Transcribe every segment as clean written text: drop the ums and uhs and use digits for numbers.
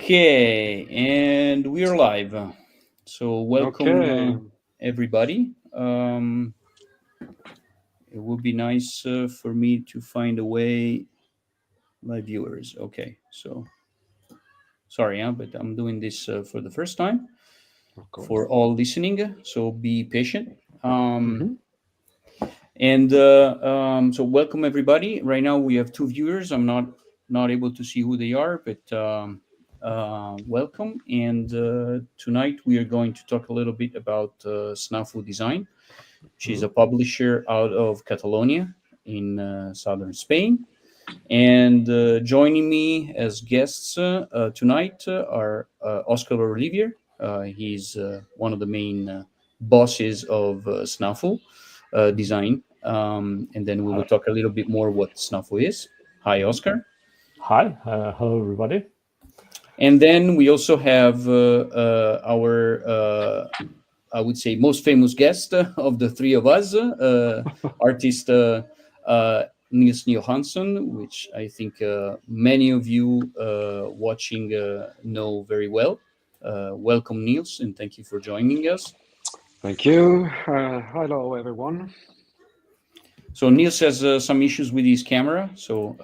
Okay, and we are live. So welcome Okay. everybody. It would be nice for me to find a way, my viewers. Okay, so sorry, but I'm doing this for the first time Of course. for all listening. So be patient. Um, Hmm. and so welcome everybody. Right now we have two viewers. I'm not able to see who they are, but welcome. And tonight we are going to talk a little bit about SNAFU Design. She's a publisher out of Catalonia in southern Spain. And joining me as guests tonight are Oscar Olivier. He's one of the main bosses of SNAFU Design. And then we will talk a little bit more what SNAFU is. Hi, Oscar. Hi, hello everybody. And then we also have our, I would say, most famous guest of the three of us, artist Niels Johansson, which I think many of you watching know very well. Welcome, Niels, and thank you for joining us. Thank you. Hello, everyone. So Niels has some issues with his camera, so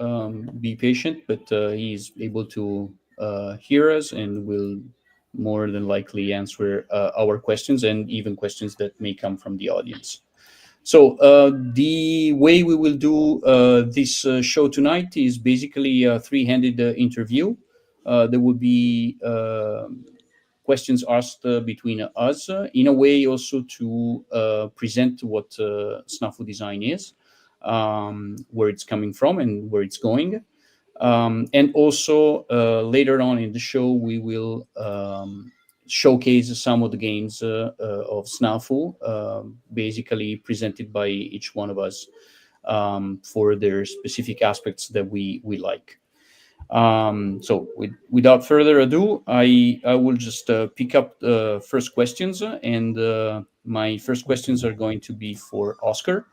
be patient, but he's able to hear us and will more than likely answer our questions and even questions that may come from the audience. So the way we will do this show tonight is basically a three-handed interview. There will be questions asked between us in a way also to present what SNAFU design is, where it's coming from and where it's going. And also later on in the show, we will showcase some of the games of SNAFU, basically presented by each one of us for their specific aspects that we like. So without further ado, I will just pick up the first questions, and my first questions are going to be for Oscar.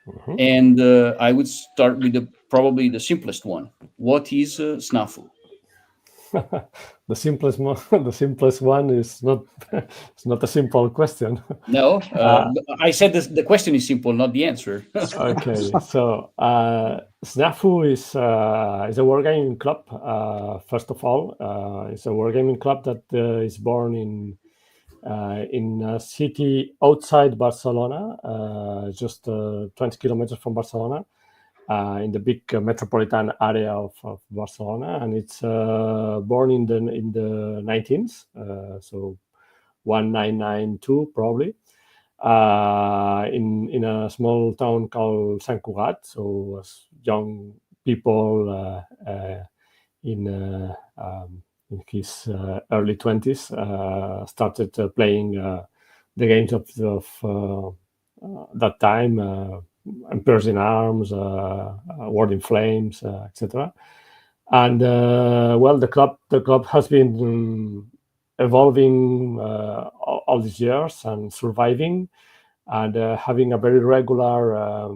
Mhm. And I would start with probably the simplest one. What is SNAFU? The simplest one is not it's not a simple question. No, Uh, I said the question is simple, not the answer. okay, so SNAFU is a wargaming club. First of all, it's a wargaming club that is born in a city outside Barcelona, just 20 kilometers from Barcelona. In the big metropolitan area of Barcelona, and it's born in the 19th, so 1992 probably, in a small town called Sant Cugat. So young people in in his early 20s started playing the games of that time. Emperors in Arms, World in Flames, etc. And well, the club has been evolving all these years and surviving, and having a very regular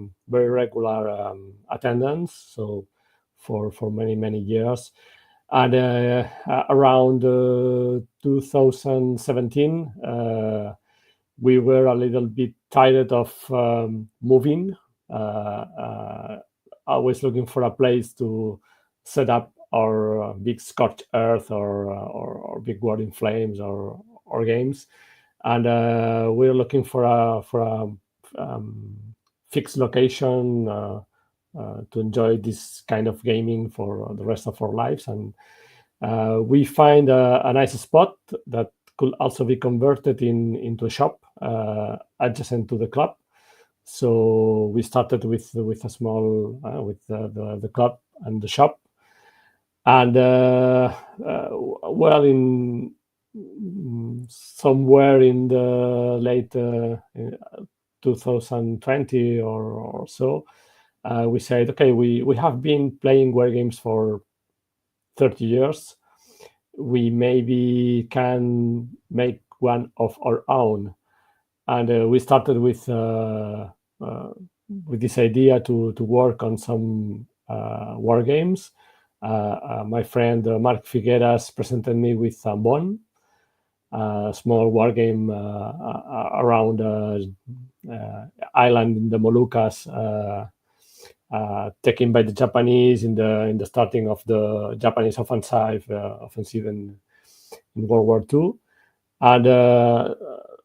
attendance. So for many years, and around 2017. We were a little bit tired of moving, always looking for a place to set up our big scorched earth or big War in Flames or games, and we're looking for a fixed location to enjoy this kind of gaming for the rest of our lives. And we find a nice spot that could also be converted into a shop adjacent to the club. So we started with a small with the club and the shop, and well, in somewhere in the late 2020 or so, we said, okay, we have been playing war games for 30 years. We maybe can make one of our own, and we started with this idea to work on some war games, my friend Mark Figueras presented me with Zambon, a small war game around island in the Moluccas, taken by the Japanese in the starting of the Japanese offensive in World War II. And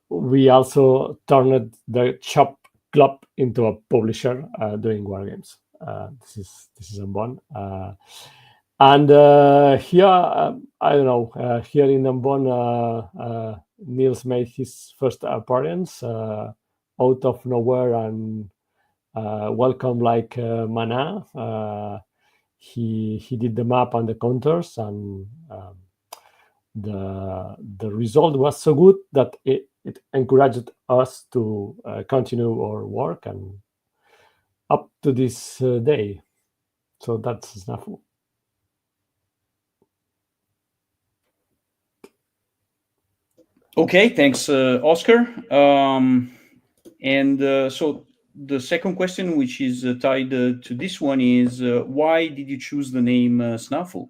we also turned the shop club into a publisher doing war games. This is Ambon. And here, I don't know, here in Ambon, Niels made his first appearance out of nowhere and welcome like mana. He did the map and the counters, and the result was so good that it encouraged us to continue our work and up to this day. So that's SNAFU. Okay, thanks, Oscar. And so the second question, which is tied to this one, is why did you choose the name SNAFU,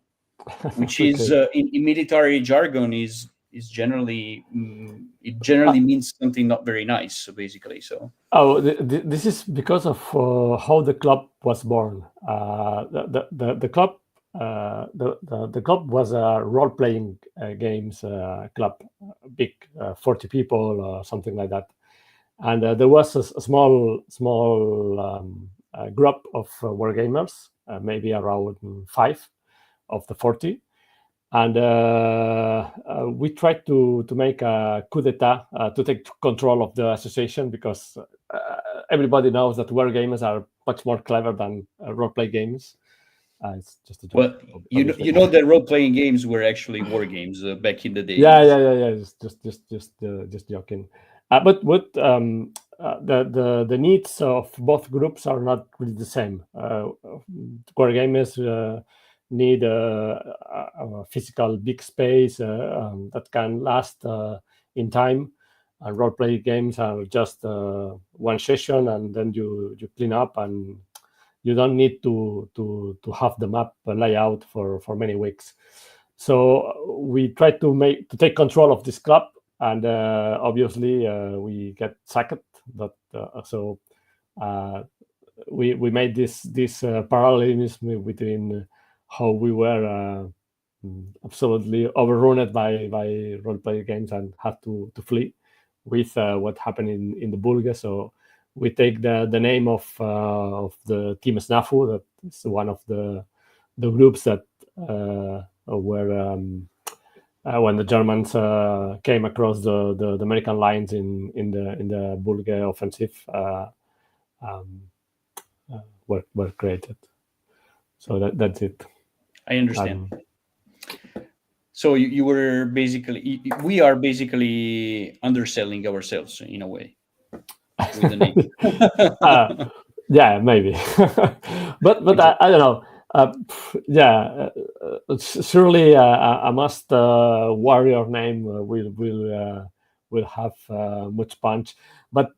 which is in military jargon is generally it generally means something not very nice. So basically, so this is because of how the club was born. The club. The club was a role-playing games club, big 40 people or something like that, and there was a small group of wargamers, maybe around 5 of the 40, and we tried to make a coup d'etat to take control of the association, because everybody knows that wargamers are much more clever than role-play games. It's just a joke. Well, you know that role-playing games were actually war games back in the day. Yeah. Just joking. But the needs of both groups are not really the same. War gamers need a physical big space that can last in time. And role-play games are just one session, and then you clean up, and you don't need to have the map layout for many weeks. So we try to take control of this club, and obviously we get sacked. But so we made this parallelism between how we were absolutely overrun by role-play games and had to flee with what happened in the Bulga. So we take the name of the team SNAFU, that is one of the groups that were when the Germans came across the American lines in the Bulga offensive, were created. So that's it. I understand. So you were basically, we are basically underselling ourselves in a way with the name. Yeah, maybe. but I don't know. Surely a must warrior name will have much punch. But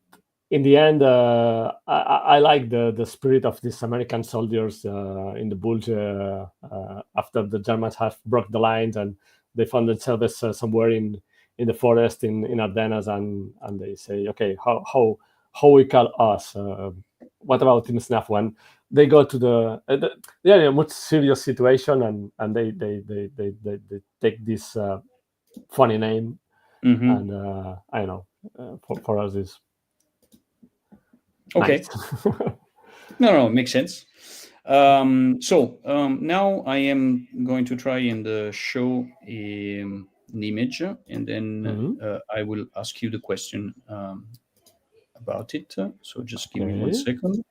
in the end, I like the spirit of these American soldiers in the Bulge after the Germans have broke the lines, and they found themselves somewhere in the forest in Ardennes, and they say, okay, how we call us? What about Team SNAFU? And they go to they are in a much serious situation, and they take this funny name, and I don't know, for us is okay. Nice. No, makes sense. So now I am going to try and show an image, and then I will ask you the question about it. So just give me 1 second.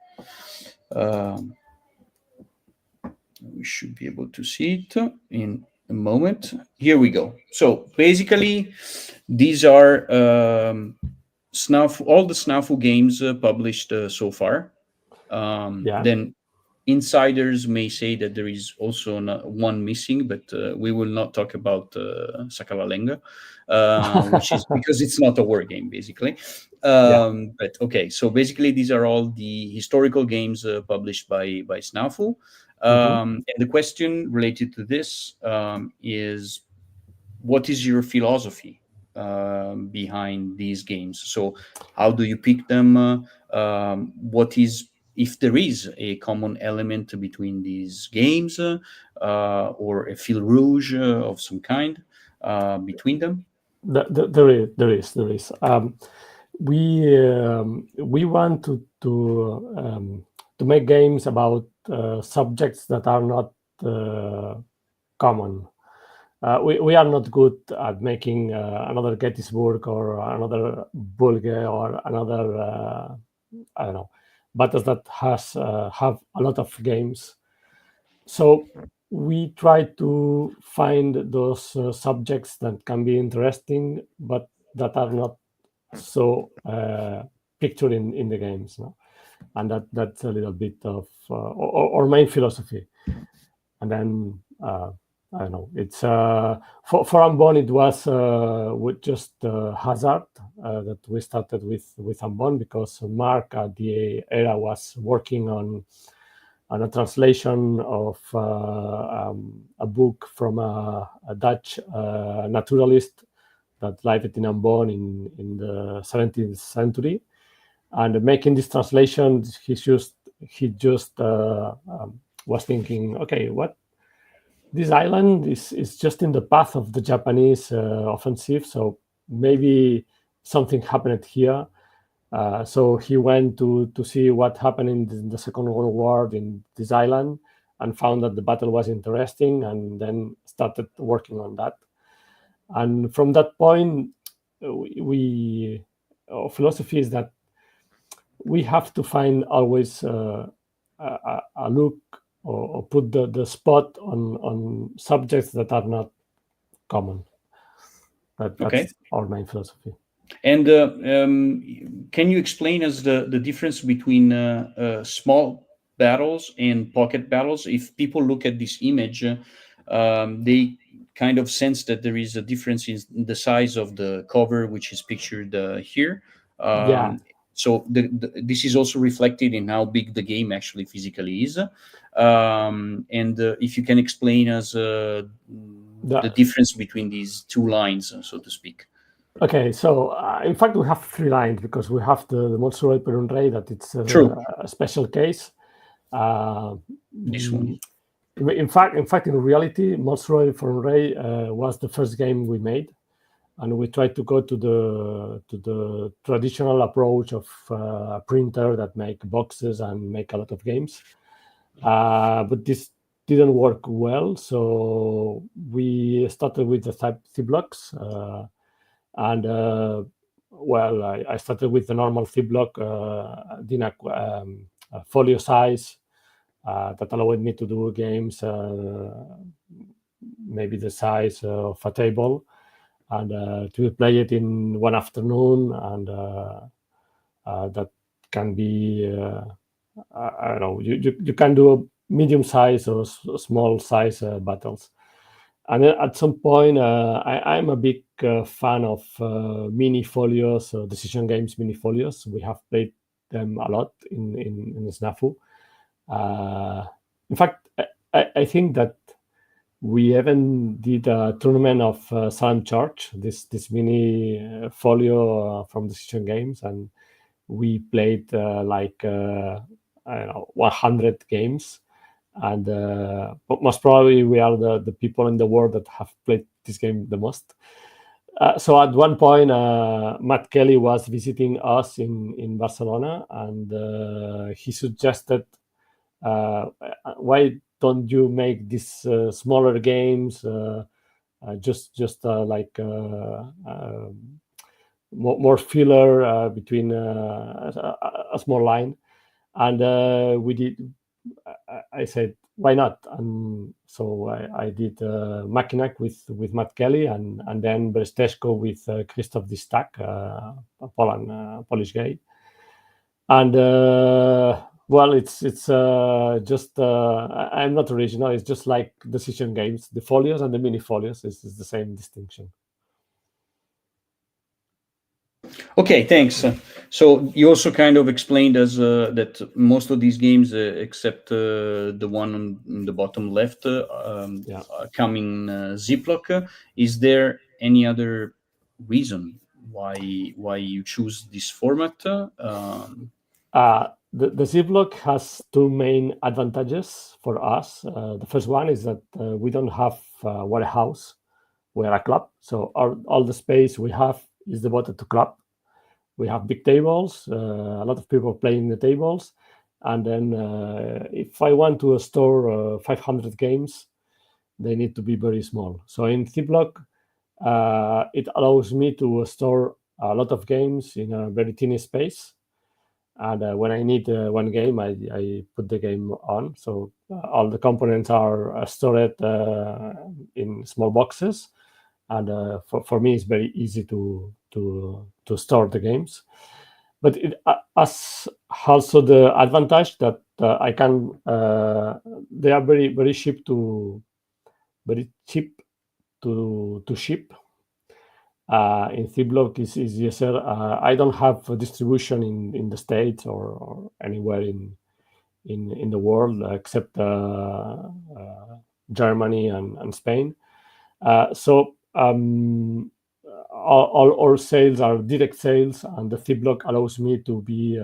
We should be able to see it in a moment. Here we go. So basically, these are SNAFU, all the SNAFU games published so far. Then insiders may say that there is also one missing, but we will not talk about Sakalalenga, which is because it's not a war game, basically. But okay, so basically these are all the historical games published by SNAFU. And the question related to this is, what is your philosophy behind these games? So, how do you pick them? What is, if there is a common element between these games, or a fil rouge of some kind between them? There is. We want to make games about subjects that are not common. We are not good at making another Gettysburg or another Bulge or another I don't know, battles that has have a lot of games. So we try to find those subjects that can be interesting, but that are not so pictured in the games. No? And that's a little bit of our main philosophy. And then I don't know. It's for Unborn. It was with just Hazard that we started with Unborn, because Mark at the era was working on a translation of a book from a Dutch naturalist that lived in Unborn in the 17th century, and making this translation, he just was thinking, okay, what, this island is just in the path of the Japanese offensive, so maybe something happened here. So he went to see what happened in the Second World War in this island, and found that the battle was interesting, and then started working on that. And from that point, our philosophy is that we have to find always a look, or put the spot on subjects that are not common. That's Okay. our main philosophy. And can you explain us the difference between small battles and pocket battles? If people look at this image, they kind of sense that there is a difference in the size of the cover, which is pictured here. Yeah. So this is also reflected in how big the game actually physically is. And if you can explain us the difference between these two lines, so to speak. Okay, so in fact we have three lines, because we have the Monstruo per un Rey, that it's a special case. This one. In fact, in reality, Monstruo per un Rey was the first game we made, and we tried to go to the traditional approach of a printer that make boxes and make a lot of games, but this didn't work well. So we started with the type C blocks. And well, I started with the normal Ziploc folio size that allowed me to do games maybe the size of a table, and to play it in one afternoon, and that can be I don't know, you can do a medium size or small size battles. And then at some point, I'm a big fan of mini folios, decision games mini folios. We have played them a lot in SNAFU. In fact, I think that we even did a tournament of Salem Church, this mini folio from decision games, and we played like I don't know, 100 games. And but most probably we are the people in the world that have played this game the most. So at one point, Matt Kelly was visiting us in Barcelona, and he suggested, why don't you make these smaller games, just like more filler between a small line. And we did. I said, why not? And so I did Mackinac with Matt Kelly, and then Bresteczko with Krzysztof Distak, a Polish guy. And well, it's just I'm not original. It's just like decision games. The folios and the mini folios is the same distinction. Okay, thanks. So you also kind of explained us that most of these games, except the one on the bottom left, Yeah. come in Ziploc. Is there any other reason why you choose this format? The Ziploc has two main advantages for us. The first one is that we don't have a warehouse. We're a club, so all the space we have is devoted to club. We have big tables, a lot of people playing the tables, and then if I want to store 500 games, they need to be very small. So in Ziploc, it allows me to store a lot of games in a very tiny space. And when I need one game, I put the game on. So all the components are stored in small boxes, and for me, it's very easy to store the games. But it has also the advantage that I can. They are very cheap to ship. In Ziploc is easier. I don't have a distribution in the States or anywhere in the world except Germany and Spain. So all our sales are direct sales, and the Ziploc allows me to be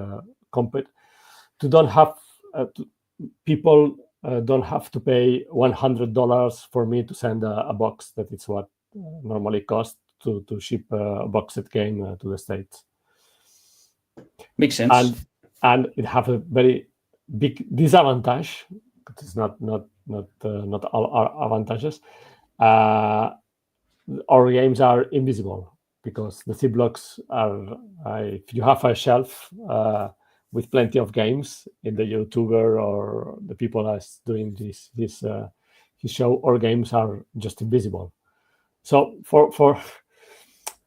to don't have people don't have to pay $100 for me to send a box. That is what normally costs to ship a boxed game to the States. Makes sense. And it have a very big disadvantage. It is not all our advantages. Our games are invisible because the Ziplocs are. If you have a shelf with plenty of games in the YouTuber or the people that's doing this show, our games are just invisible. So for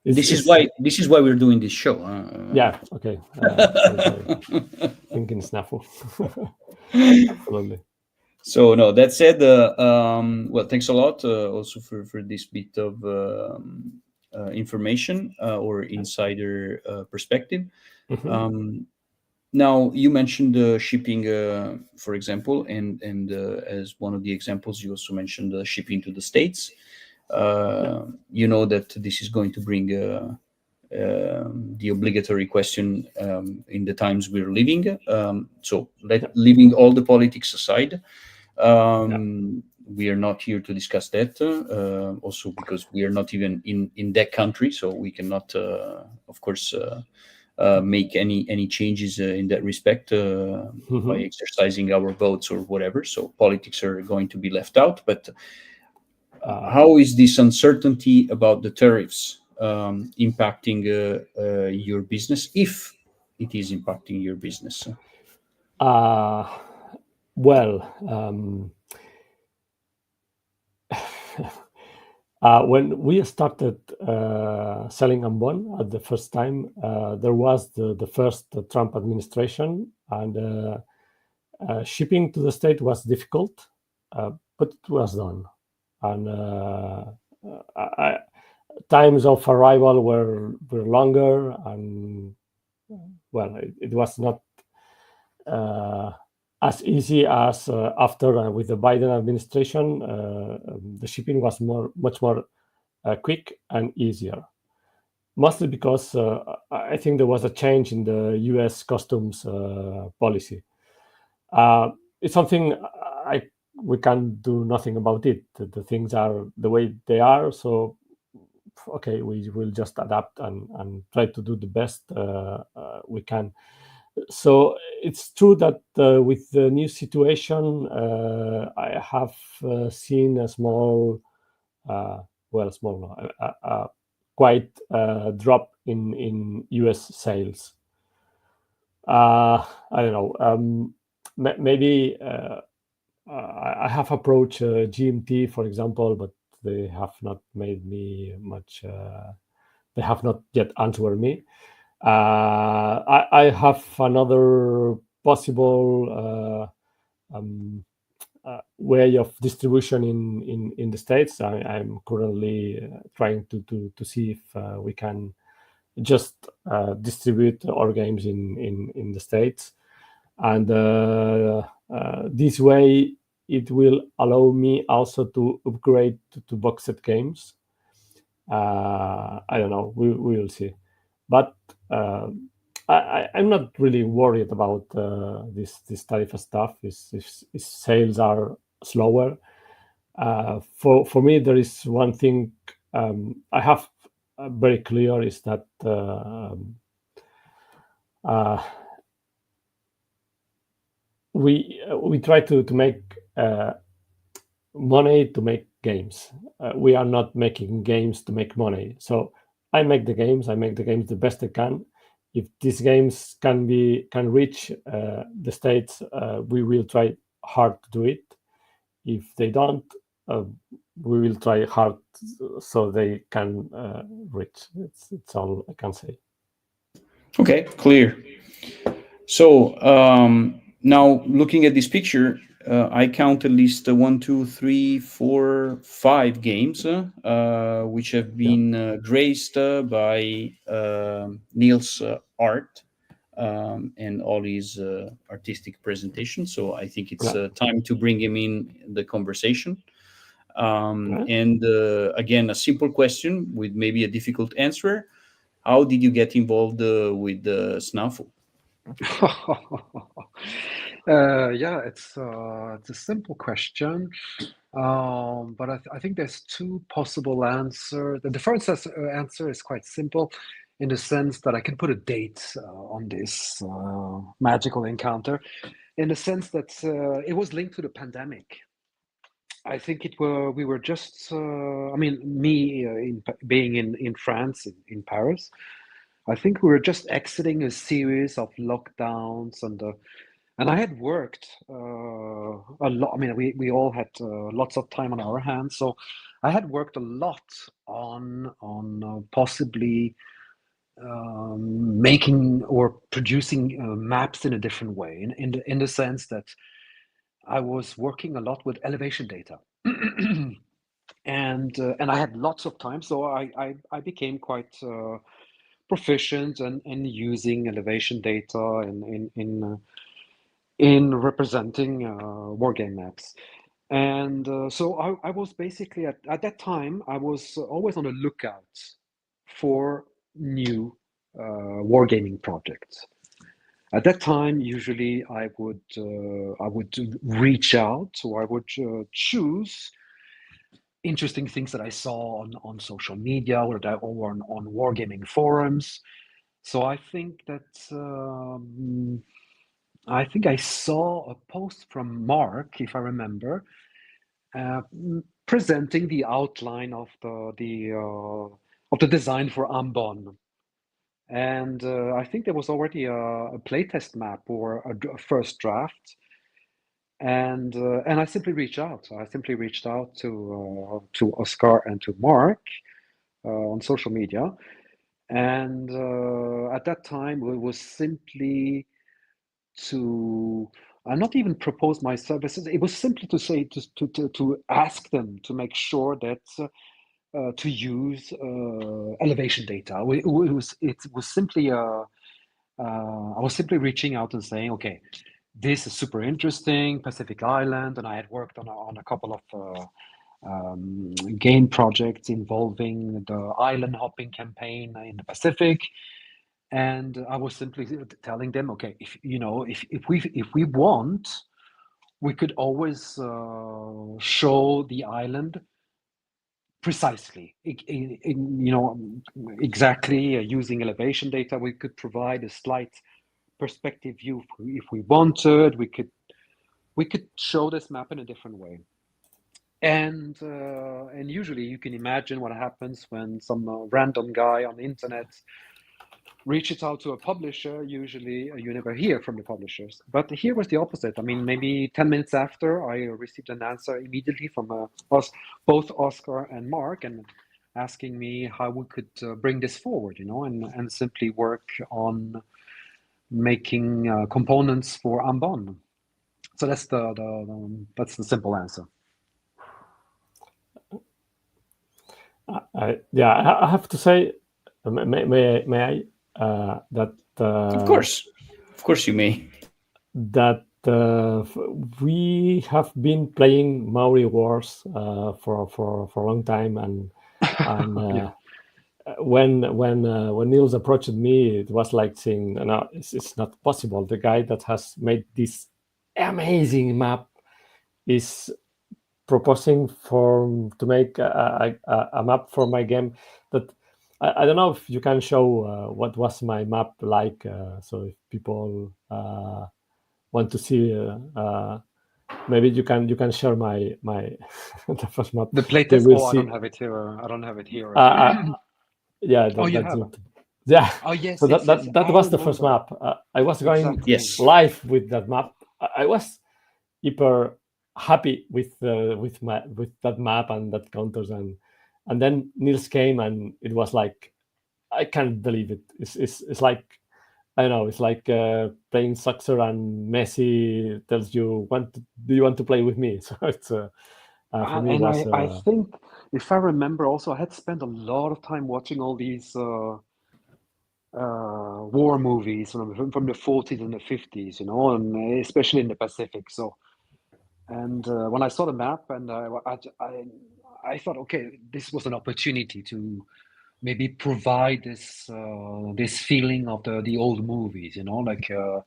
This is why we're doing this show. Yeah. Okay. Sorry. Thinking SNAFU. Absolutely. So no, that said, well, thanks a lot also for this bit of information or insider perspective. Now you mentioned shipping, for example, and as one of the examples, you also mentioned shipping to the States. You know that this is going to bring the obligatory question in the times we're living. So leaving all the politics aside, we are not here to discuss that. Also, because we are not even in that country, so we cannot, of course, make any changes in that respect by exercising our votes or whatever. So politics are going to be left out. But how is this uncertainty about the tariffs impacting your business, if it is impacting your business? Well, when we started selling Ambon at the first time, there was the first Trump administration, and shipping to the state was difficult, but it was done. And times of arrival were longer, and well, it was not as easy as after with the Biden administration. The shipping was much more quick and easier, mostly because I think there was a change in the U.S. customs policy. It's something we can do nothing about it. The things are the way they are, so okay, we will just adapt and try to do the best we can. So it's true that with the new situation, I have seen a small, quite drop in US sales. I don't know. Maybe I have approached GMT, for example, but they have not made me much. They have not yet answered me. I have another possible way of distribution in the States. I'm currently trying to see if we can just distribute our games in the States. And this way, it will allow me also to upgrade to box set games. I don't know. We will see. But I'm not really worried about this tariff stuff. If sales are slower, for me, there is one thing I have very clear is that uh, we try to make money to make games. We are not making games to make money. So I make the games. I make the games the best I can. If these games can reach the States, we will try hard to do it. If they don't, we will try hard so they can reach. It's all I can say. Okay, clear. So now looking at this picture, I count at least one, two, three, four, five games which have been graced by Neil's art and all his artistic presentation. So I think it's time to bring him in the conversation. And again, a simple question with maybe a difficult answer. How did you get involved with SNAFU? Yeah, it's a simple question, but I think there's two possible answers. The first answer is quite simple, in the sense that I can put a date on this magical encounter, in the sense that it was linked to the pandemic. I think we were just I mean me being in France in Paris. I think we were just exiting a series of lockdowns, and I had worked a lot. I mean, we all had lots of time on our hands, so I had worked a lot on possibly making or producing maps in a different way, in the sense that I was working a lot with elevation data. And I had lots of time, so I became quite proficient in using elevation data in representing wargame maps. And so I was basically at that time I was always on the lookout for new wargaming projects. At that time, usually I would reach out, or I would choose interesting things that I saw on social media or on wargaming forums. So I think I saw a post from Mark, if I remember, uh, presenting the outline of the design for Ambon. And I think there was already a playtest map or a first draft, and I simply reached out. I simply reached out to Oscar and to Mark on social media, and at that time it was simply to not even propose my services. It was simply to say to ask them to make sure that to use elevation data. It was simply I was simply reaching out and saying, okay, this is super interesting, Pacific Island, and I had worked on a couple of game projects involving the island hopping campaign in the Pacific. And I was simply telling them, okay, if we want, we could always show the island precisely, exactly using elevation data. We could provide a slight perspective view if we wanted. We could show this map in a different way. And usually you can imagine what happens when some random guy on the internet reaches out to a publisher. Usually you never hear from the publishers. But here was the opposite. I mean, maybe 10 minutes after, I received an answer immediately from both Oscar and Mark, and asking me how we could bring this forward, and simply work on making components for Ambon. So that's the simple answer. I have to say, may I that Of course, you may. that we have been playing Maori Wars for a long time, and Yeah. when Niels approached me, it was like saying, "No, it's not possible. The guy that has made this amazing map is proposing to make a map for my game that I don't know if you can show what was my map like, so if people want to see, maybe you can share my the first map. The They playtest. will Oh, I don't see. have it here. I don't have it here. Yeah, Oh, you that's have. it. Yeah. Oh, yes, So yes, yes. that I was the first remember. map. I was going Exactly. Yes. live with that map. I was hyper happy with that map and that counters, and then Niels came and it was like, I can't believe it. It's like, I don't know. It's like playing soccer and Messi tells you, do you want to play with me? So it's for me it And was I think, if I remember, also I had spent a lot of time watching all these war movies from the 40s and the 50s, you know, and especially in the Pacific. So, and when I saw the map, and I thought, okay, this was an opportunity to maybe provide this feeling of the old movies, you know, like a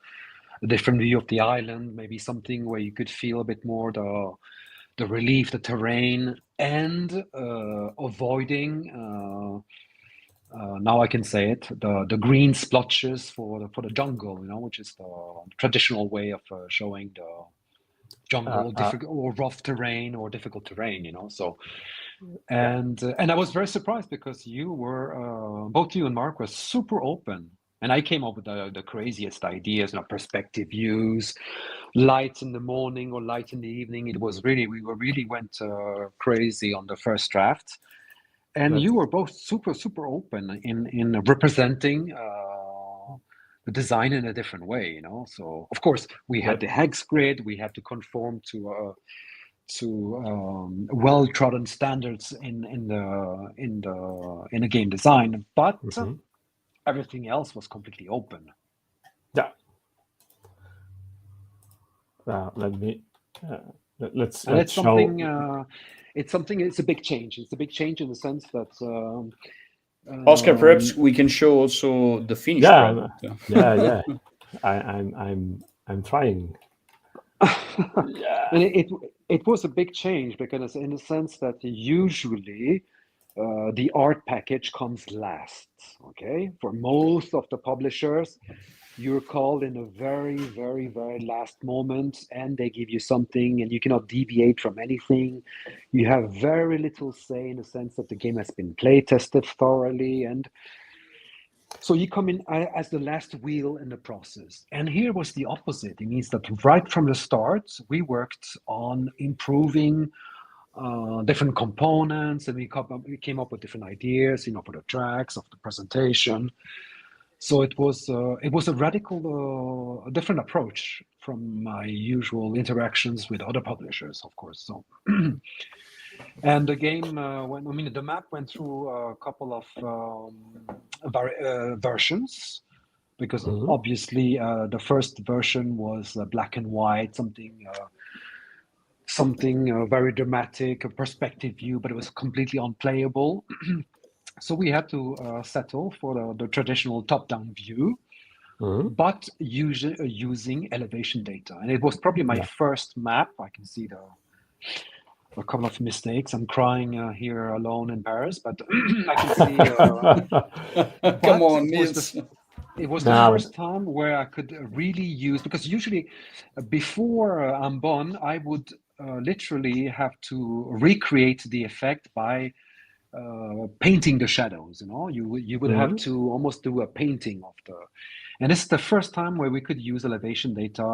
different view of the island, maybe something where you could feel a bit more the relief, the terrain, and avoiding. Now I can say it, the green splotches for the jungle, you know, which is the traditional way of showing the uh, jungle, uh, difficult or rough terrain or difficult terrain, you know. So yeah. and I was very surprised because you were both you and Mark were super open. And I came up with the craziest ideas, you know, perspective views, lights in the morning or light in the evening. It was really, we were really went crazy on the first draft. And That's you were both super, super open in representing the design in a different way, you know. So of course we had that. the hex grid, we had to conform to well-trodden standards in the game design, but Mhm. everything else was completely open. Yeah. Let me And let's show. it's a big change. It's a big change in the sense that Oscar, perhaps um, we can show also the finished Yeah, product. yeah. I'm trying. Yeah. and it was a big change because in the sense that usually the art package comes last. Okay, for most of the publishers, you're called in a very, very, very last moment, and they give you something, and you cannot deviate from anything. You have very little say in the sense that the game has been play tested thoroughly, and so you come in as the last wheel in the process. And here was the opposite. It means that right from the start, we worked on improving different components, and we came up with different ideas, you know, for the tracks of the presentation. So it was a radical, different approach from my usual interactions with other publishers, of course. So, and the game I mean, the map went through a couple of versions because Mhm. obviously the first version was black and white, something very dramatic, a perspective view, but it was completely unplayable. So we had to settle for the traditional top-down view, Mhm. but using elevation data. And it was probably my Yeah. first map. I can see a couple of mistakes. I'm crying here alone in Paris, but I can see. Come But on, Niels. it was the Now, first time where I could really use, because usually before Ambon, I would literally have to recreate the effect by painting the shadows. You know, you would have mhm. to almost do a painting of the. And this is the first time where we could use elevation data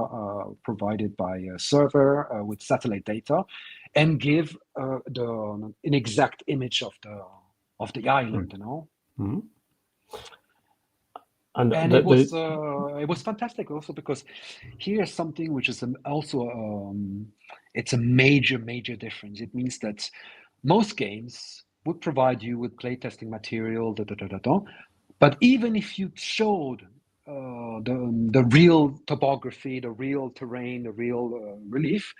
provided by a server with satellite data, and give an exact image of the island. You know, Mhm. And and it was fantastic also because here's something which is also it's a major difference. It means that most games would provide you with playtesting material, But even if you showed the real topography, the real terrain, the real relief,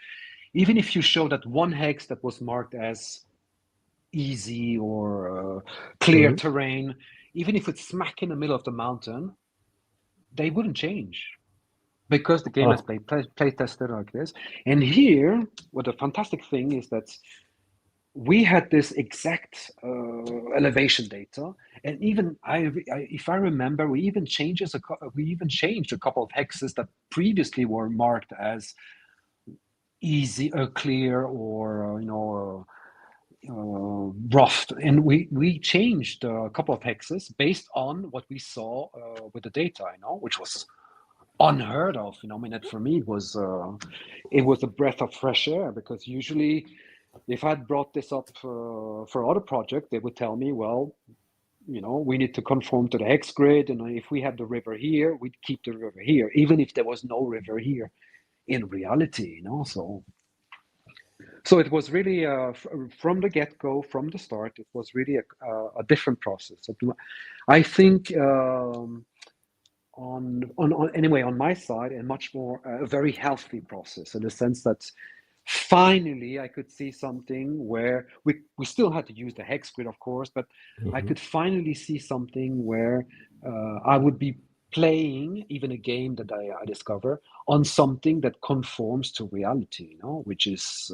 even if you show that one hex that was marked as easy or clear Mhm. terrain, even if it's smack in the middle of the mountain, they wouldn't change because the game has Oh, play tested like this. And here, what the fantastic thing is that we had this exact elevation data, and even if I remember, we even changed a couple of hexes that previously were marked as easy, clear, or rough, and we changed a couple of hexes based on what we saw with the data, which was unheard of. I mean, for me, it was a breath of fresh air because usually, if I'd brought this up for other project, they would tell me, well, we need to conform to the hex grid, and if we have the river here, we'd keep the river here, even if there was no river here in reality. So it was really from the get-go, from the start, it was really a different process. I think anyway on my side, and much more a very healthy process in the sense that finally I could see something where we still had to use the hex grid, of course, but I mhm. could finally see something where I would be playing even a game that I discover on something that conforms to reality, which is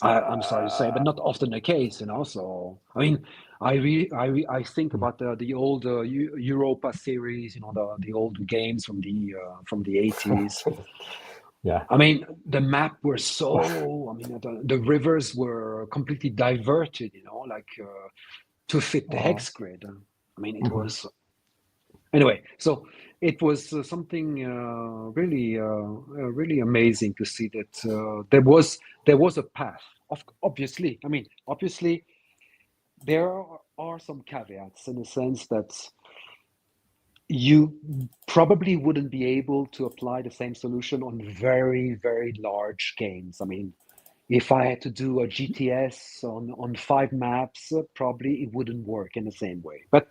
I'm sorry to say, but not often the case. So I mean, I think about the old Europa series, the old games from the 80s. Yeah. I mean, the map were so. I mean, the rivers were completely diverted. Like to fit the Oh, hex grid. I mean, it mhm. was anyway. So it was something really amazing to see that there was a path. Obviously, I mean, obviously there are some caveats in the sense that you probably wouldn't be able to apply the same solution on very, very large games. I mean, if I had to do a GTS on 5 maps, probably it wouldn't work in the same way. But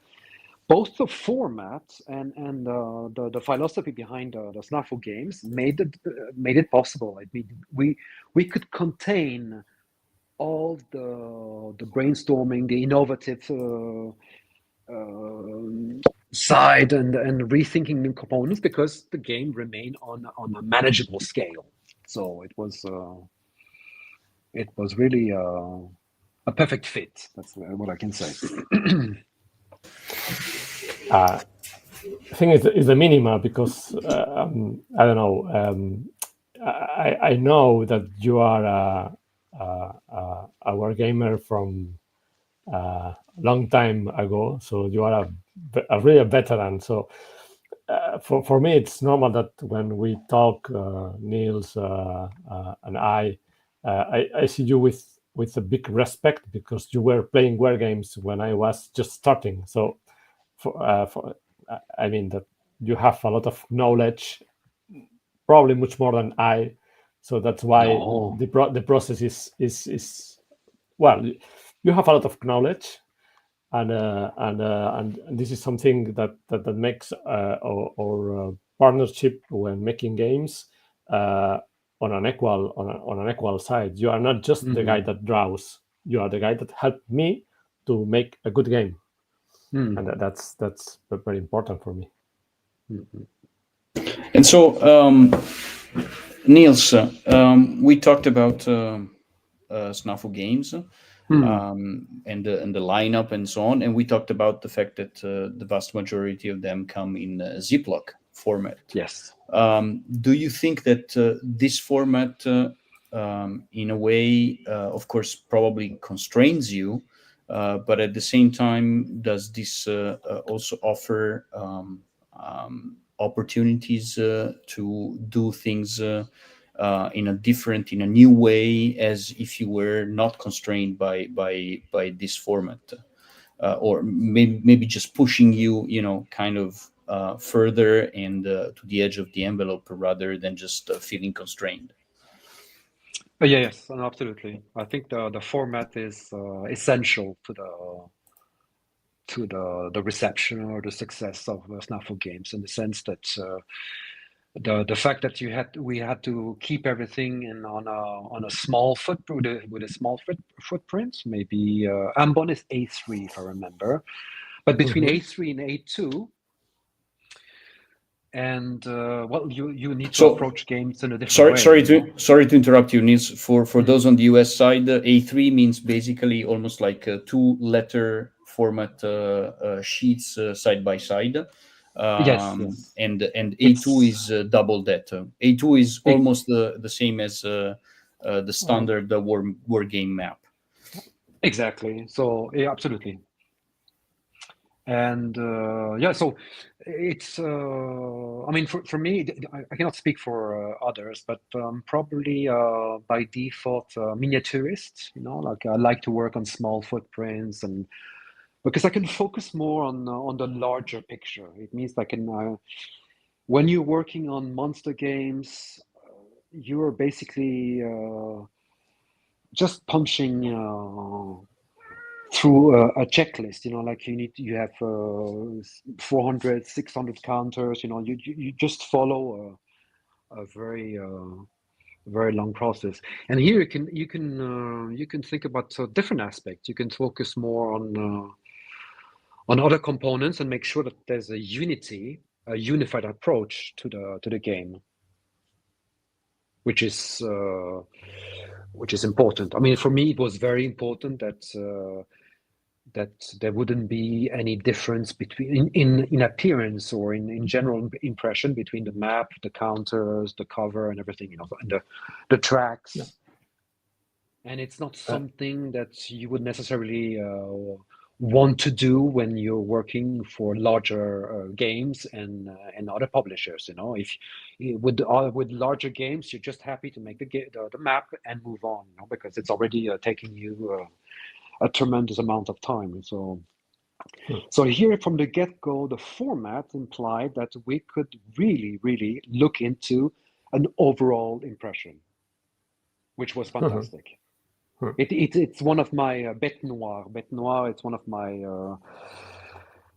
both the format and the philosophy behind the SNAFU games made it possible. I mean, we could contain all the brainstorming, the innovative side and rethinking new components because the game remained on a manageable scale. So it was really a perfect fit. That's what I can say. Uh, I think it's a minima because I don't know. I know that you are a wargamer from long time ago, so you are a real veteran. So for me, it's normal that when we talk, Niels and I see you with a big respect because you were playing war games when I was just starting. So for I mean that you have a lot of knowledge, probably much more than I. So that's why No. the process is well. You have a lot of knowledge, and this is something that makes our partnership when making games uh, on an equal side. You are not just the guy Mhm. that draws. You are the guy that helped me to make a good game, Mm. and that's very important for me. Mhm. And so, Niels, we talked about SNAFU games Mm. and the lineup and so on, and we talked about the fact that the vast majority of them come in Ziploc format. Yes. Do you think that this format, in a way, of course, probably constrains you, but at the same time, does this also offer opportunities to do things in a new way, as if you were not constrained by this format? Or maybe just pushing you, kind of further and to the edge of the envelope rather than just feeling constrained. Yeah, yes, absolutely. I think the format is essential to the reception or the success of SNAFU games, in the sense that the fact that we had to keep everything on a small footprint, with a small footprint. Maybe Ambon is A3 if I remember, but between A3 and A2. And well, you need to So approach games in a different way, sorry to interrupt you, Nils. For Mm. those on the US side, A3 means basically almost like two-letter format sheets side by side. Yes, yes. And A2 It's is double that. A2 is e- almost the same as the standard war game map. exactly. So yeah, absolutely. And yeah, so it's I mean, for me, I cannot speak for others, but probably by default miniaturist, like I like to work on small footprints, and because I can focus more on the larger picture. It means I can when you're working on monster games, you're basically just punching through a checklist, like you have 400, 600 counters, you just follow a very long process. And here you can think about different aspects. You can focus more on other components and make sure that there's a unified approach to the game, which is important. I mean, for me, it was very important that there wouldn't be any difference between in appearance or in general impression between the map, the counters, the cover, and everything, and the tracks. Yeah. And it's not something that you would necessarily want to do when you're working for larger games and other publishers. If with larger games, you're just happy to make the map and move on, because it's already taking you a tremendous amount of time. So here from the get-go, the format implied that we could really, really look into an overall impression, which was fantastic. It's one of my bête noire. Bête noire, it's one of my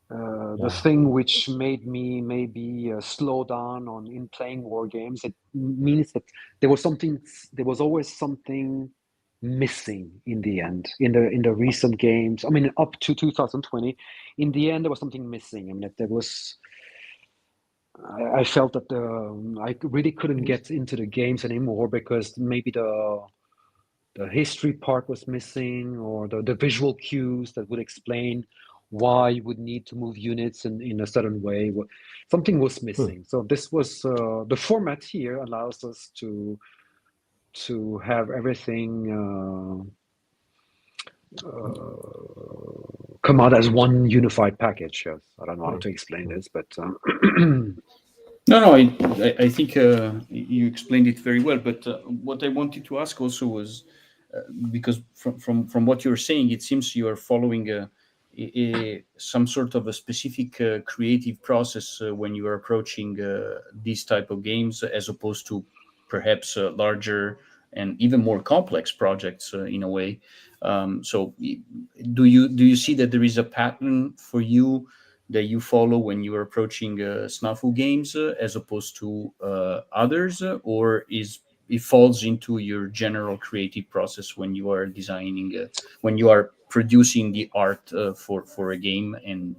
the thing which made me maybe slow down in playing war games. It means that there was always something missing in the end, in the recent games. I mean, up to 2020, in the end there was something missing. I mean, that there was. I felt that I really couldn't get into the games anymore, because maybe the history part was missing, or the visual cues that would explain why you would need to move units in a certain way. Something was missing. So this was the format here allows us to have everything come out as one unified package. Yes, I don't know how to explain this, but No, I think you explained it very well. But what I wanted to ask also was, because from what you're saying, it seems you are following some sort of a specific creative process when you are approaching these type of games, as opposed to perhaps larger and even more complex projects in a way. So, do you see that there is a pattern for you that you follow when you are approaching SNAFU games, as opposed to others, or is it falls into your general creative process when you are designing, when you are producing the art for a game, and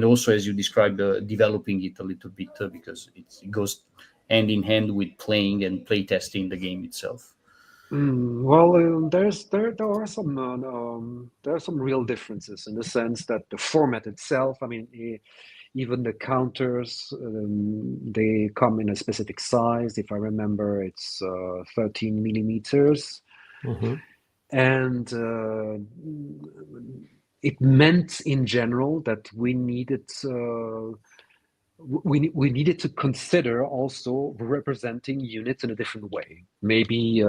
also, as you described, developing it a little bit, because it goes hand in hand with playing and play testing the game itself. well, there are some real differences, in the sense that the format itself. I mean, even the counters, they come in a specific size. If I remember, it's 13 millimeters, and it meant in general that we needed. We needed to consider also representing units in a different way. Maybe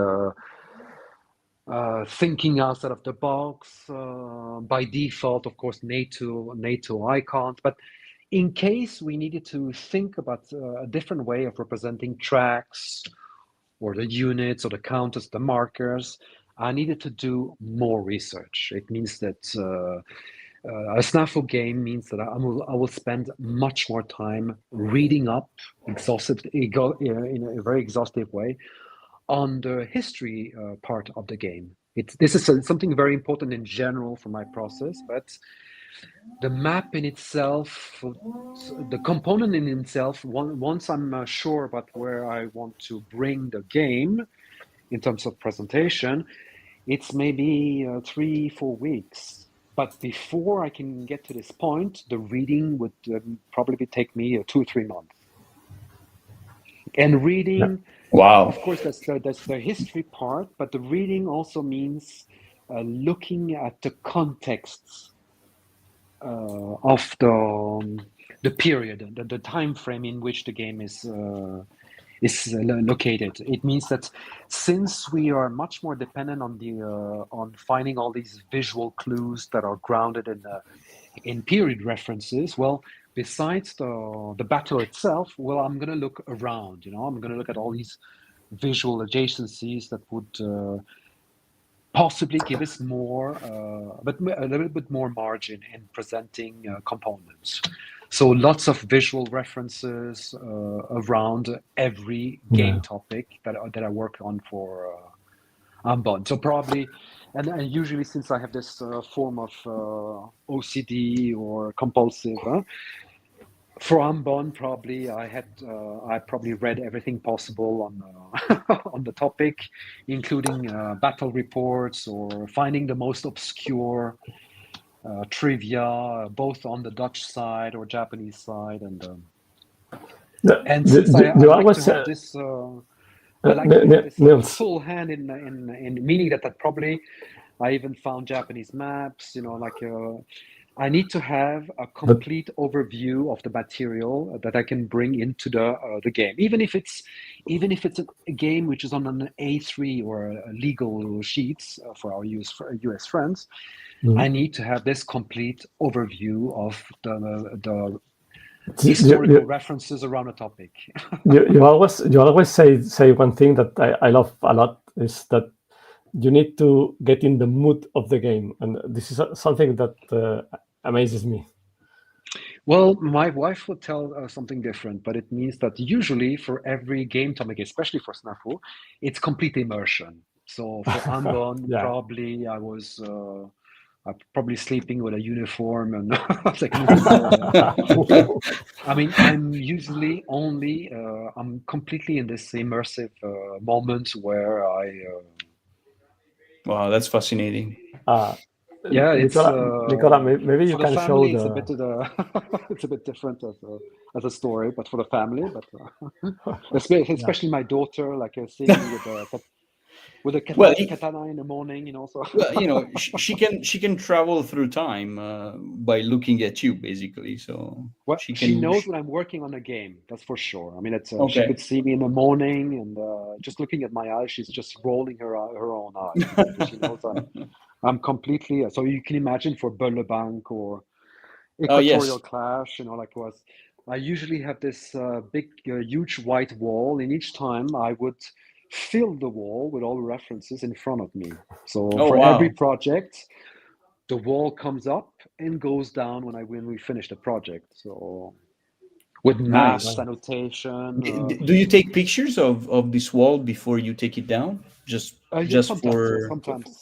thinking outside of the box. By default, of course, NATO icons. But in case we needed to think about a different way of representing tracks, or the units, or the counters, the markers, I needed to do more research. It means that A SNAFU game means that I will spend much more time reading up in a very exhaustive way on the history part of the game. This is something very important in general for my process, but the map in itself, the component in itself, once I'm sure about where I want to bring the game in terms of presentation, it's maybe 3-4 weeks. But before I can get to this point, the reading would probably take me 2 or 3 months. And reading, Wow. of course, that's the history part, but the reading also means looking at the contexts of the period, the time frame in which the game is located. It means that since we are much more dependent on finding all these visual clues that are grounded in period references, well, besides the battle itself, well, I'm going to look around. I'm going to look at all these visual adjacencies that would possibly give us more, but a little bit more margin in presenting components. So lots of visual references around every game topic that I work on for Ambon. So probably, and usually since I have this form of OCD or compulsive, for Ambon, probably I probably read everything possible on on the topic, including battle reports or finding the most obscure trivia, both on the Dutch side or Japanese side, and since I like to have this, I like to have this full hand in meaning that probably I even found Japanese maps, I need to have a complete overview of the material that I can bring into the game, even if it's a game which is on an A3 or a legal sheets for our US friends. I need to have this complete overview of the historical references around a topic. you always say one thing that I love a lot is that you need to get in the mood of the game, and this is something that amazes me. Well, my wife will tell something different, but it means that usually for every game topic, especially for SNAFU, it's complete immersion. So for Ambon, probably I was probably sleeping with a uniform and I mean, I'm usually only I'm completely in this immersive moment where Wow, that's fascinating. Yeah, it's Nicola, maybe you for the can show family. It's a bit it's a bit different as a story, but for the family, but especially my daughter, like seeing me with a katana in the morning, So well, she can travel through time by looking at you, basically. So well, she she can. knows when I'm working on a game. That's for sure. I mean, it's she Okay. could see me in the morning, and just looking at my eyes, she's just rolling her own eyes because she knows I'm completely. So you can imagine for Bank or Oh yes. Equatorial Clash, I usually have this big, huge white wall, and each time I would fill the wall with all the references in front of me. So Oh for wow. every project, the wall comes up and goes down when we finish the project. So with Nice. maps, annotation. Do you take pictures of this wall before you take it down? Yeah, Just sometimes, for.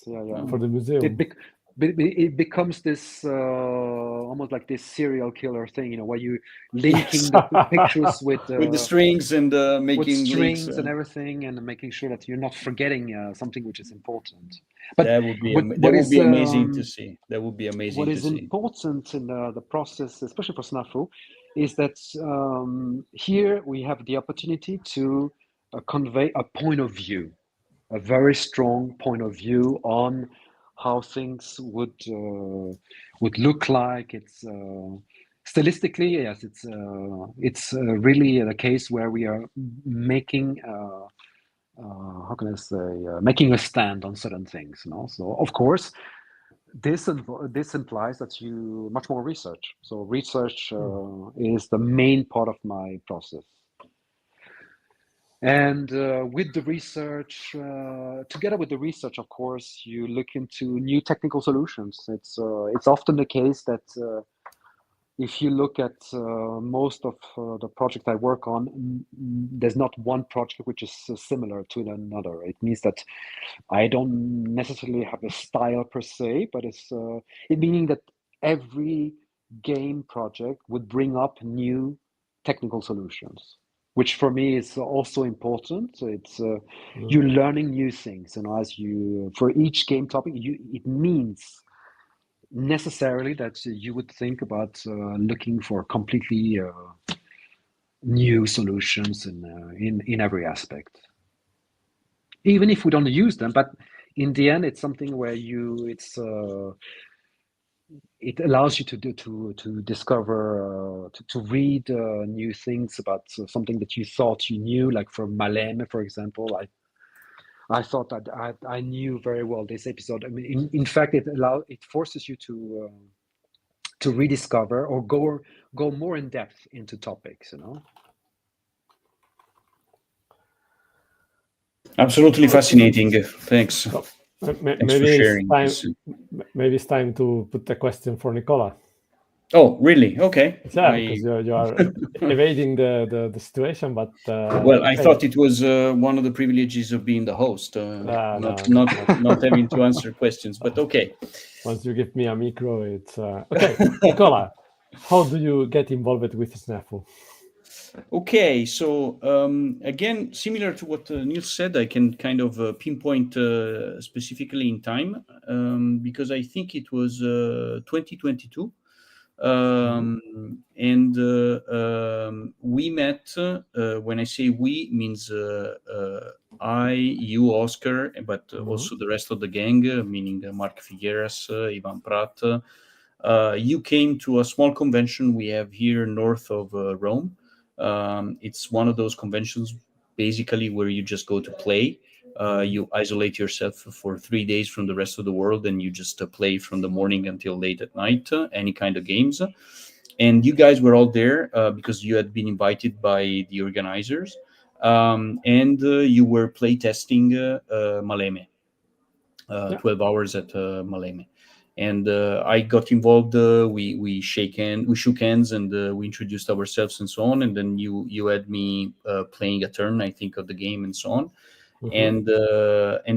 yeah. for the It, museum. bec- it becomes this almost like this serial killer thing, where you linking the pictures With the strings and with making links. strings and everything, and making sure that you're not forgetting something which is important. But That would be amazing to see. That would be what amazing to is see. important in the process, especially for SNAFU, is that here we have the opportunity to convey a point of view, a very strong point of view on how things would look like. It's stylistically, yes, it's really the case where we are making how can I say making a stand on certain things. So of course this implies that you much more research. So research is the main part of my process. And with the research, together with the research, of course, you look into new technical solutions. It's often the case that if you look at most of the projects I work on, there's not one project which is similar to another. It means that I don't necessarily have a style per se, but it meaning that every game project would bring up new technical solutions, which for me is also important. So you're learning new things, as you for each game topic, it means necessarily that you would think about looking for completely new solutions in every aspect, even if we don't use them. But in the end, it's something where it allows you to discover to read new things about something that you thought you knew, like from Maleme, for example. I thought that I knew very well this episode. I mean, in fact, it forces you to rediscover or go more in depth into topics. Absolutely fascinating. Thanks. So, Thanks for sharing this. maybe it's time to put a question for Nicola. Oh, really? Okay. Yeah, because you are evading the situation, but Well, I thought it was one of the privileges of being the host, not having to answer questions. But okay. Once you give me a micro, it's okay. Nicola, how do you get involved with SNAFU? Okay, so again, similar to what Niels said, I can kind of pinpoint specifically in time because I think it was 2022. And we met, when I say we, means I, you, Oscar, but also the rest of the gang, meaning Mark Figueras, Ivan Prat. You came to a small convention we have here north of Rome. It's one of those conventions basically where you just go to play. You isolate yourself for 3 days from the rest of the world, and you just play from the morning until late at night, any kind of games. And you guys were all there because you had been invited by the organizers, and you were play testing Maleme, 12 hours at Maleme. And I got involved. We shook hands, and we introduced ourselves and so on. And then you had me playing a turn, I think, of the game and so on. And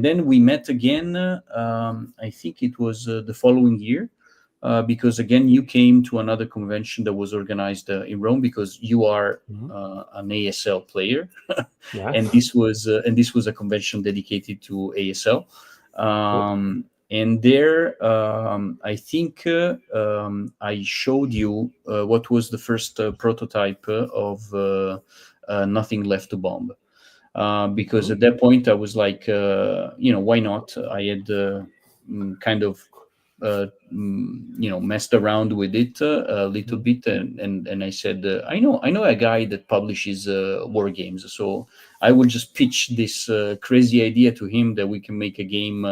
then we met again. I think it was the following year, because again you came to another convention that was organized in Rome, because you are an ASL player, and this was a convention dedicated to ASL. And there, I think I showed you what was the first prototype of Nothing Left to Bomb. Because at that point I was like, why not? I had kind of, messed around with it a little bit, and I said, I know a guy that publishes war games, so I will just pitch this crazy idea to him that we can make a game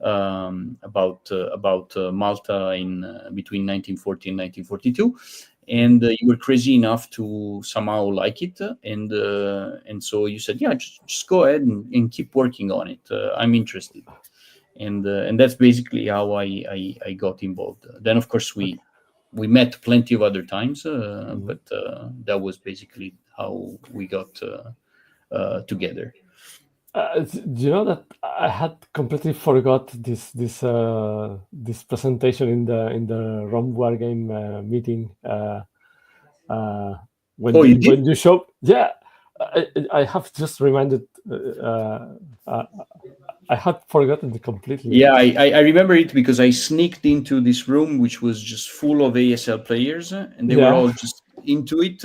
about Malta in between 1940 and 1942. And you were crazy enough to somehow like it, and so you said, yeah, just go ahead and keep working on it. I'm interested, and that's basically how I got involved. Then of course we met plenty of other times, but that was basically how we got together. Do you know that I had completely forgot this presentation in the Rome War Game meeting when you show? Yeah, I have just reminded. I had forgotten it completely. Yeah, I remember it because I sneaked into this room which was just full of ASL players, and they were all just into it.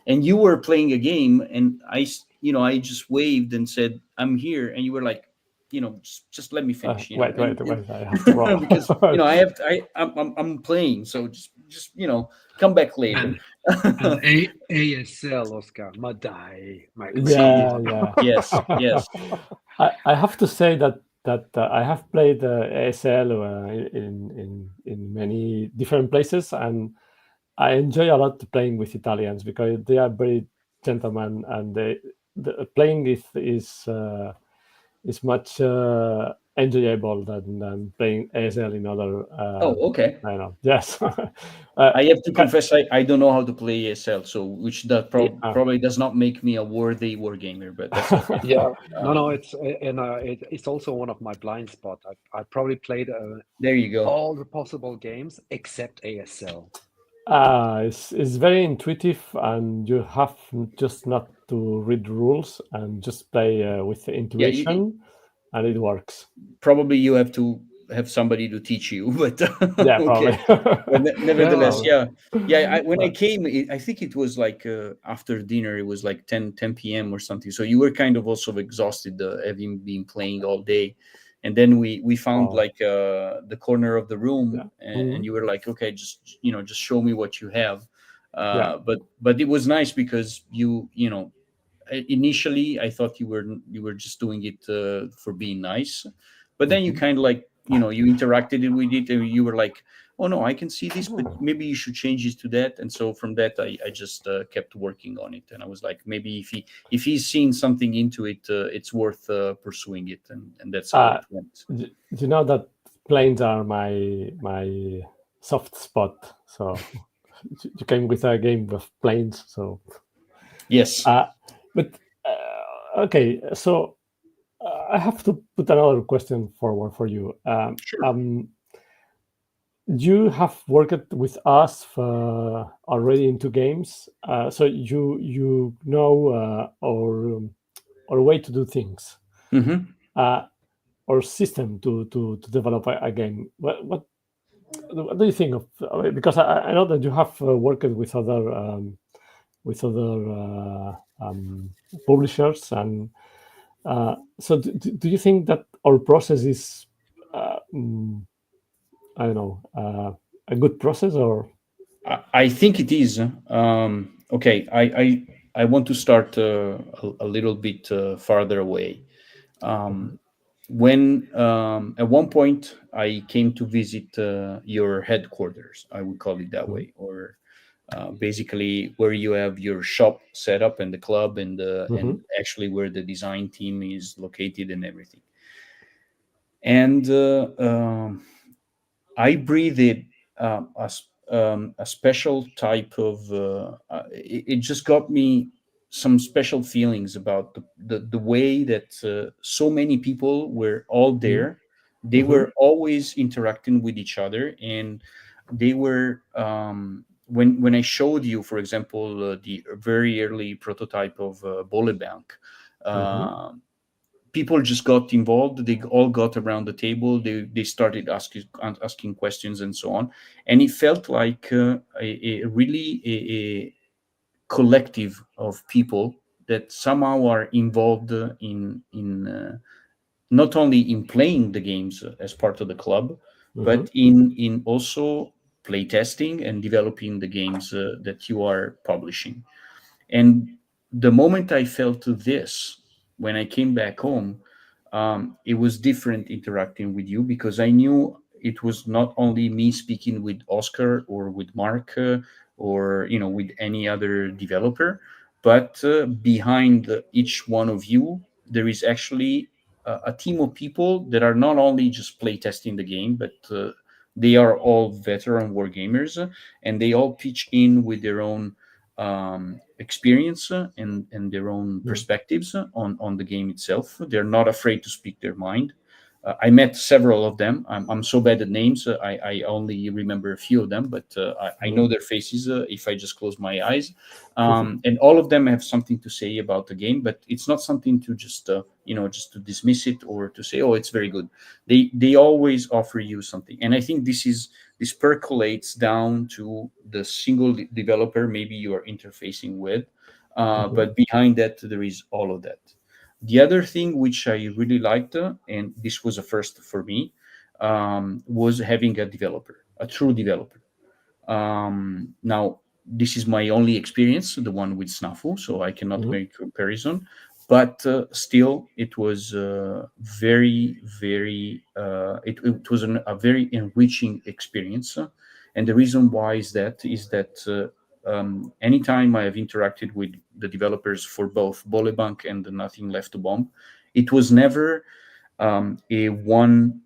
And you were playing a game, and I just waved and said, "I'm here," and you were like, just let me finish. Wait, I have to roll. Because I'm playing, so just come back later. And ASL, Oscar, Madai, Yeah. Yes. I have to say that I have played ASL in many different places, and I enjoy a lot playing with Italians because they are very gentlemen, and playing is much enjoyable than playing ASL in other. Oh, okay. I don't know. Yes. I have to Ca- confess, I don't know how to play ESL, so which that yeah. probably does not make me a worthy wargamer, but that's okay. Yeah, no, Um, it's also one of my blind spot. I probably played there you go. all the possible games except ASL. It's very intuitive, and you have just not to read rules and just play with the Yeah, intuition, and it works. probably you have to have somebody to teach you, but Yeah, okay. probably. But Yeah, nevertheless, Probably. yeah, yeah. When I But, came, I think it was like after dinner. It was like 10 p.m. or something. So you were kind of also exhausted, having been playing all day. And then we found oh, like the corner of the yeah. room, and Mhm. you were like, okay, just just show me what you have. Yeah. But it was nice because initially I thought you were just doing it for being nice, but then you Mhm. kind of like you interacted with it, and you were like, oh no, I can see this, but maybe you should change this to that. And so from that I just kept working on it, and I was like, maybe if he's seen something into it, it's worth pursuing it, and that's how Uh, it went. you know that planes are my soft spot. So you came with a game of planes. So, Yes. uh, but okay. So I have to put another question forward for you. Sure. You have worked with us already into games, so you know our way to do things, Hmm. uh, our system to develop a game. What do you think of? Because I know that you have worked with other publishers, and so do you think that our process is uh, mm, I don't know, a good process or? I think it is. Okay, I want to start a little bit farther away. Mhm, Um, when at one point I came to visit your headquarters, I would call it that mhm, way, or basically where you have your shop set up and the club and mhm, actually where the design team is located and everything. And I breathed a special type of. It just got me some special feelings about the way that so many people were all mhm, there. They mhm, were always interacting with each other, and they were. When I showed you, for example, the very early prototype of Bullet Bank, mhm, uh, people just got involved. They all got around the table. They started asking questions and so on, and it felt like a really a collective of people that somehow are involved in not only in playing the games as part of the club, mhm, but in also playtesting and developing the games that you are publishing. And the moment I felt this, when I came back home, it was different interacting with you because I knew it was not only me speaking with Oscar or with Mark or with any other developer, but behind each one of you, there is actually a team of people that are not only just playtesting the game, but they are all veteran war gamers, and they all pitch in with their own experience and their own mhm, perspectives on the game itself. They're not afraid to speak their mind. I met several of them. I'm so bad at names. I only remember a few of them, but I know mhm, their faces if I just close my eyes. mhm, And all of them have something to say about the game, but it's not something to just to dismiss it or to say, oh, it's very good. They always offer you something, and I think this percolates down to the single developer maybe you are interfacing with, mhm, but behind that there is all of that. The other thing which I really liked, and this was a first for me, was having a developer, a true developer. Now, this is my only experience, the one with SNAFU, so I cannot mhm, make comparison. But still, it was very, very. It was a very enriching experience, and the reason why is that anytime I have interacted with the developers for both Bolebank and the Nothing Left to Bomb, it was never a one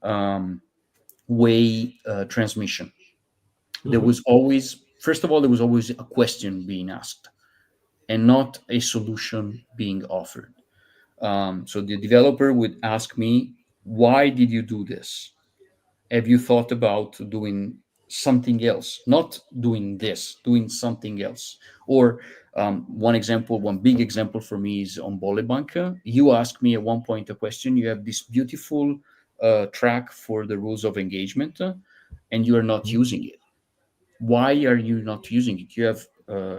way transmission. There Hmm. was always, first of all, there was always a question being asked and not a solution being offered. So the developer would ask me, why did you do this? Have you thought about doing something else? Not doing this, doing something else. Or one example, one big example for me is on Bolebank. You asked me at one point a question. You have this beautiful track for the rules of engagement, and you are not using it. Why are you not using it? You have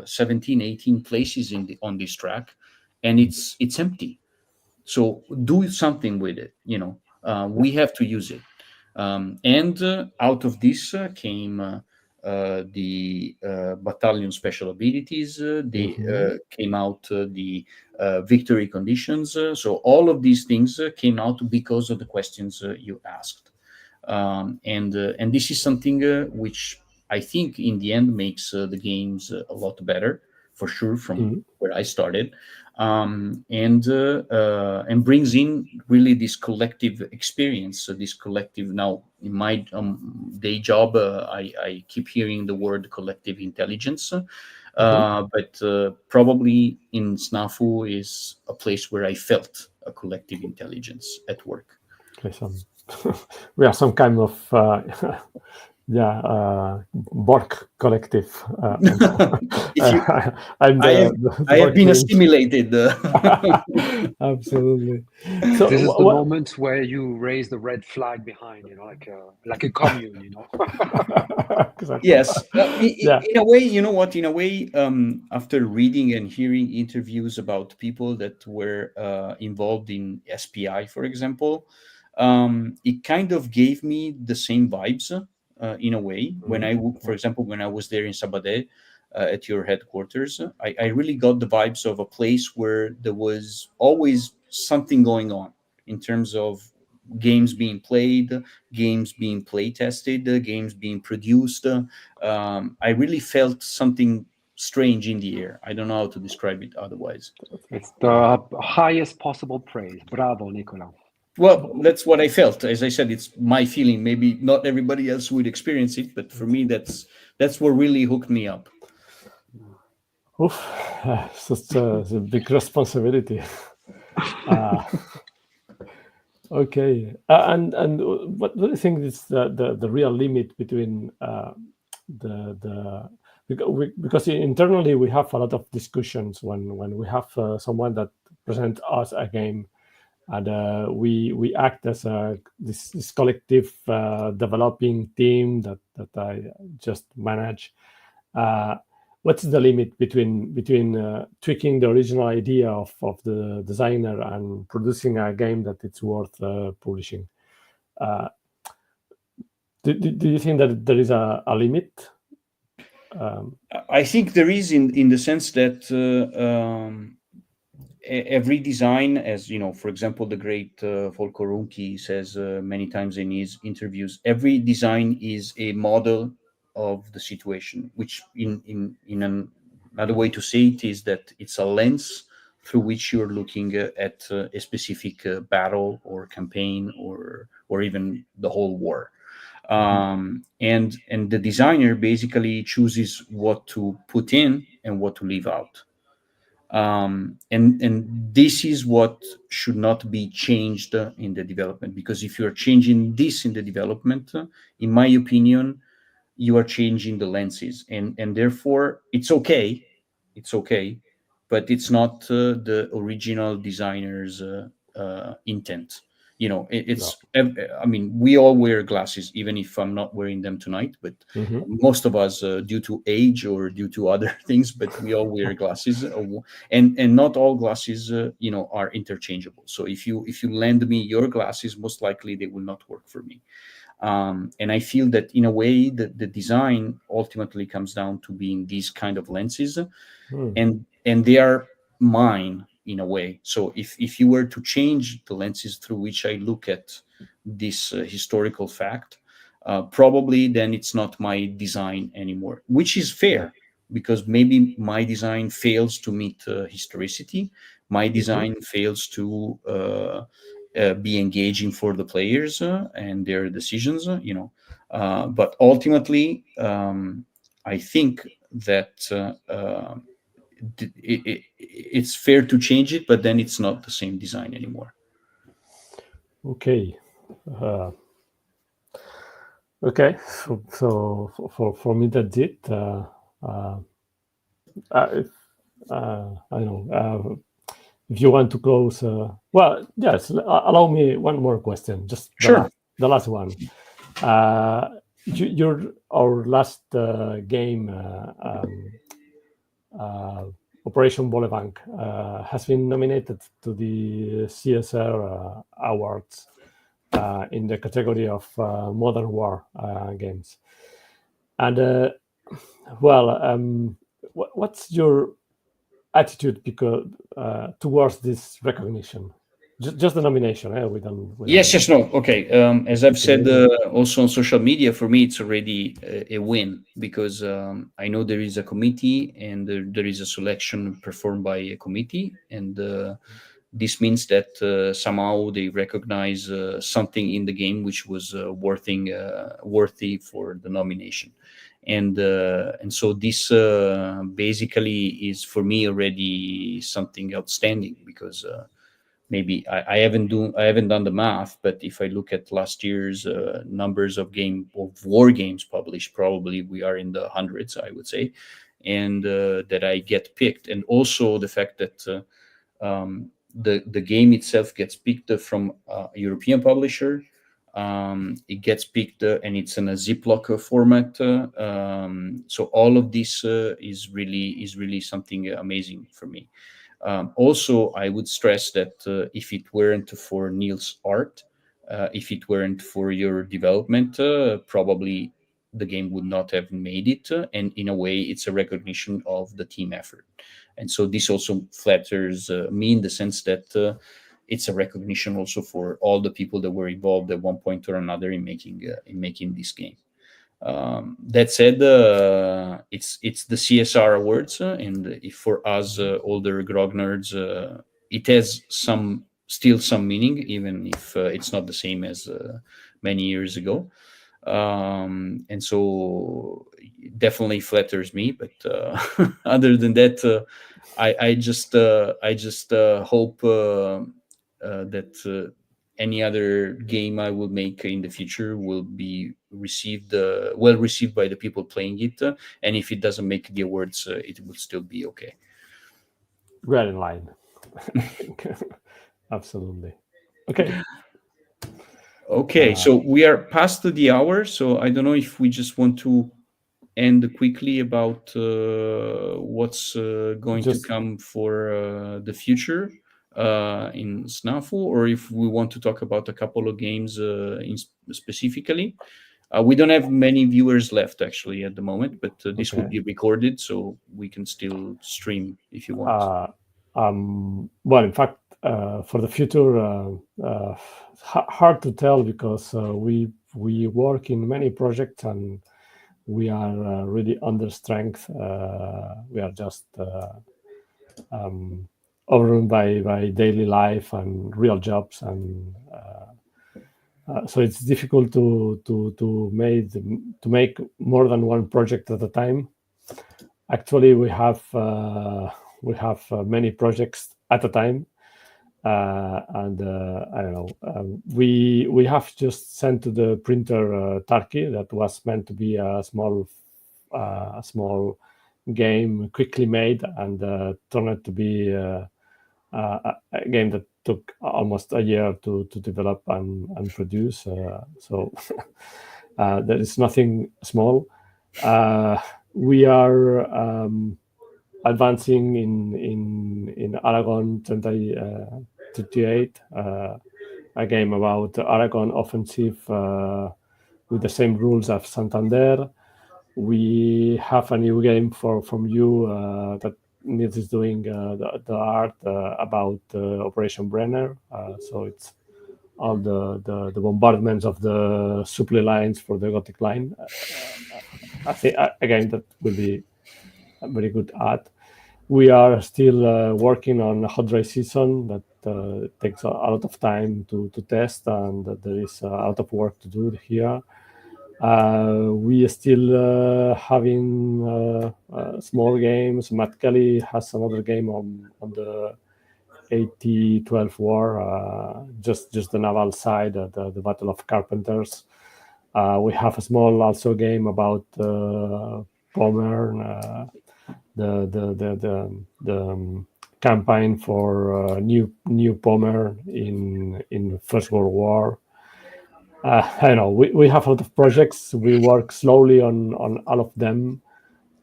17, 18 places on this track, and it's empty. So do something with it. Yeah. We have to use it. And out of this came the battalion special abilities. They Hmm. came out the victory conditions. So all of these things came out because of the questions you asked. And this is something which I think in the end makes the games a lot better, for sure, from Hmm. where I started, and brings in really this collective experience. So this collective, now in my day job, I keep hearing the word collective intelligence. Hmm. But probably in SNAFU is a place where I felt a collective intelligence at work. Okay, some we are some kind of yeah, Borg collective. If you, I'm I have, the I have Borg been twins. assimilated. Absolutely. So This is the what? moment where you raise the red flag behind, like a commune, Exactly. Yes, Yeah. in a way, you know what? In a way, after reading and hearing interviews about people that were involved in SPI, for example, it kind of gave me the same vibes in a way. When Mhm. for example, when I was there in Sabadell at your headquarters, I really got the vibes of a place where there was always something going on in terms of games being played, games being play tested, games being produced. I really felt something strange in the air. I don't know how to describe it otherwise. It's the highest possible praise. Bravo, Nicola. Well, that's what I felt. As I said, it's my feeling. Maybe not everybody else would experience it, but for me, that's what really hooked me up. Oof, such a big responsibility. Uh, okay, and what do you think is the real limit between the because internally we have a lot of discussions when we have someone that presents us a game, and we act as this collective developing team that I just manage. Uh, what's the limit between tweaking the original idea of the designer and producing a game that it's worth publishing? Uh, do you think that there is a limit? Um, I think there is in the sense that every design, as you know, for example, the great Volker Runke says many times in his interviews, every design is a model of the situation, which another way to say it is that it's a lens through which you're looking at a specific battle or campaign or even the whole war. mhm. And the designer basically chooses what to put in and what to leave out. And this is what should not be changed in the development, because if you're changing this in the development, in my opinion, you are changing the lenses, and therefore it's okay, but it's not the original designer's intent. No. I mean, we all wear glasses, even if I'm not wearing them tonight, but Hmm. most of us, due to age or due to other things, but we all wear glasses, and not all glasses are interchangeable. So if you lend me your glasses, most likely they will not work for me. And I feel that in a way the design ultimately comes down to being these kind of lenses, Hmm. and they are mine in a way. So if you were to change the lenses through which I look at this historical fact, probably then it's not my design anymore, which is Yeah. fair, because maybe my design fails to meet historicity, my Mhm. design fails to be engaging for the players and their decisions, but ultimately, I think that it's fair to change it, but then it's not the same design anymore. Okay. Uh, okay. For me, that's it. Uh, if, I don't know. If you want to close, well, yes. Allow me one more question. Just Sure. the last one. Uh, your our last game, uh, Operation Bolebank, has been nominated to the CSR awards in the category of modern war games. And well, what's your attitude because towards this recognition? Just the nomination, eh? We Yes, don't yes, no. Okay. As I've said stipulate it. also on social media, for me, it's already a win because I know there is a committee and there is a selection performed by a committee. And this means that somehow they recognize something in the game which was worthy for the nomination. And so this basically is for me already something outstanding because maybe I haven't done the math, but if I look at last year's numbers of war games published, probably we are in the hundreds, I would say, and that I get picked, and also the fact that the game itself gets picked from a European publisher. It gets picked and it's in a Ziploc format. So all of this is really something amazing for me. Also, I would stress that if it weren't for Neil's art, if it weren't for your development, probably the game would not have made it. And in a way, it's a recognition of the team effort. And so this also flatters me in the sense that it's a recognition also for all the people that were involved at one point or another in making this game. That said, it's the CSR awards, and if for us older grog nerds, it has still some meaning, even if it's not the same as many years ago. And so definitely flatters me. But other than that, I just hope that any other game I will make in the future will be received well received by the people playing it, and if it doesn't make the awards, it will still be okay. We're in line. I think absolutely. Okay. Okay, so we are past the hour, so I don't know if we just want to end quickly about what's going to Just come for the future in SNAFU, or if we want to talk about a couple of games specifically. We don't have many viewers left actually at the moment, but this will okay. be recorded, so we can still stream if you want. Uh, well, in fact, for the future, hard to tell because we work in many projects and we are really under strength. We are just overrun by daily life and real jobs, and so it's difficult to make more than one project at a time. Actually, we have many projects at a time, and I don't know. We have just sent to the printer Turkey that was meant to be a small game, quickly made, and turned out to be a game that took almost a year to develop and produce. So there is nothing small. We are advancing in Aragon 2038, a game about Aragon offensive with the same rules as Santander. We have a new game from you that Nils is doing the art about Operation Brenner. So it's all the bombardments of the supply lines for the Gothic line. I think again that will be very good at. We are still working on hot dry season that takes a lot of time to test, and there is a lot of work to do here. We are still having small games. Matt Kelly has another game on the 80-12 war, just the naval side, the Battle of Carpenters. We have a small also game about Pommern, the campaign for new Pommern in First World War. I know we have a lot of projects. We work slowly on all of them.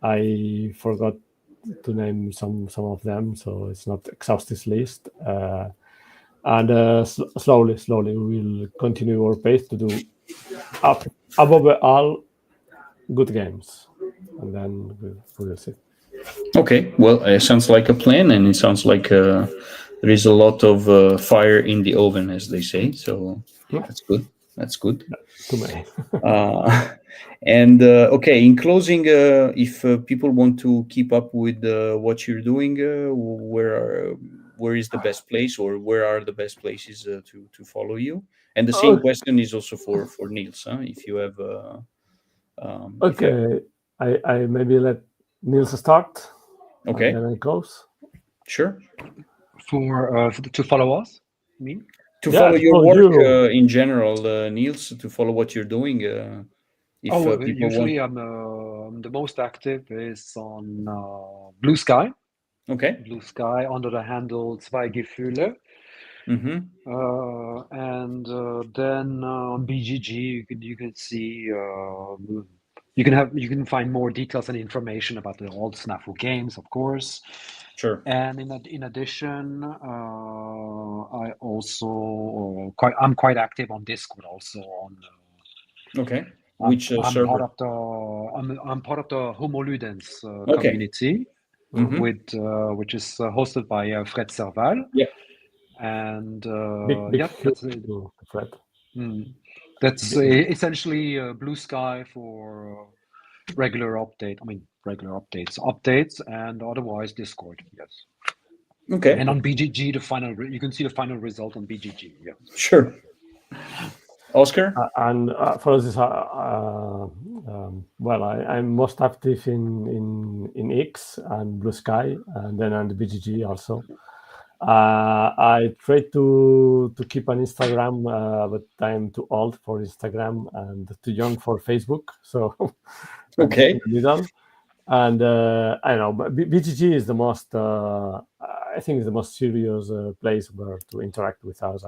I forgot to name some of them, so it's not exhaustive list. And slowly we will continue our pace to do above all good games, and then we will see. Okay, well, it sounds like a plan, and it sounds like there is a lot of fire in the oven, as they say. So Yeah. that's good. That's good. Too many. And okay, in closing, if people want to keep up with what you're doing, where is the best place, or where are the best places to follow you? And the same question is also for Niels. If you have, if you have, Okay, I maybe let Niels start, okay, and then I close. sure. To follow us, you mean? To Yeah, follow to your follow work you. in general, Niels, to follow what you're doing. If people want, Usually the most active is on Blue Sky. okay. Blue Sky under the handle Zwei Gefühle. Mm-hmm. And then on BGG you can see you can find more details and information about all the SNAFU games, of course. Sure. And in addition, I'm quite active on Discord also on. Okay. Which I'm server? I'm part of the Homo Ludens Okay. community, Mm-hmm. which is hosted by Fred Serval. Yeah. And Big that's to Fred. that's essentially Blue Sky for regular updates, and otherwise Discord. Yes. Okay. And on BGG, you can see the final result on BGG. Yeah. Sure. Oscar? And for us, well, I'm most active in X and Blue Sky, and then on the BGG also. I try to keep an Instagram, but I'm too old for Instagram and too young for Facebook, so I'm Okay. in the middle. And I don't know, but BGG is the most, I think, is the most serious place where to interact with us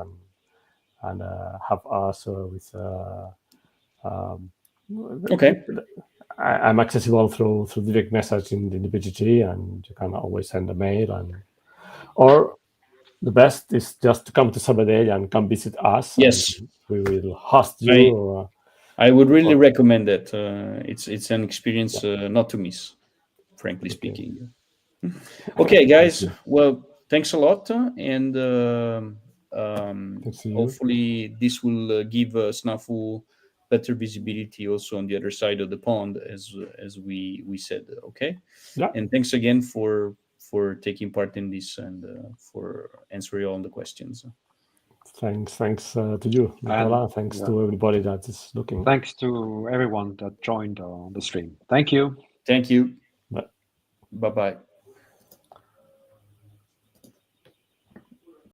and have us with. Okay. I'm accessible through direct message in the BGG, and you can always send a mail, or the best is just to come to Sabadell and come visit us. Yes. And we will host you. I would really recommend that. It's an experience Yeah. not to miss, frankly Okay. speaking. Okay, guys. Well, thanks a lot, and Thanks to you. hopefully this will give SNAFU better visibility also on the other side of the pond, as we said. Okay. Yeah. And thanks again for taking part in this and for answering all the questions. Thanks to you, Nicola. Thanks to everybody that is looking. Thanks to everyone that joined the stream. Thank you. Thank you. Bye. Bye-bye.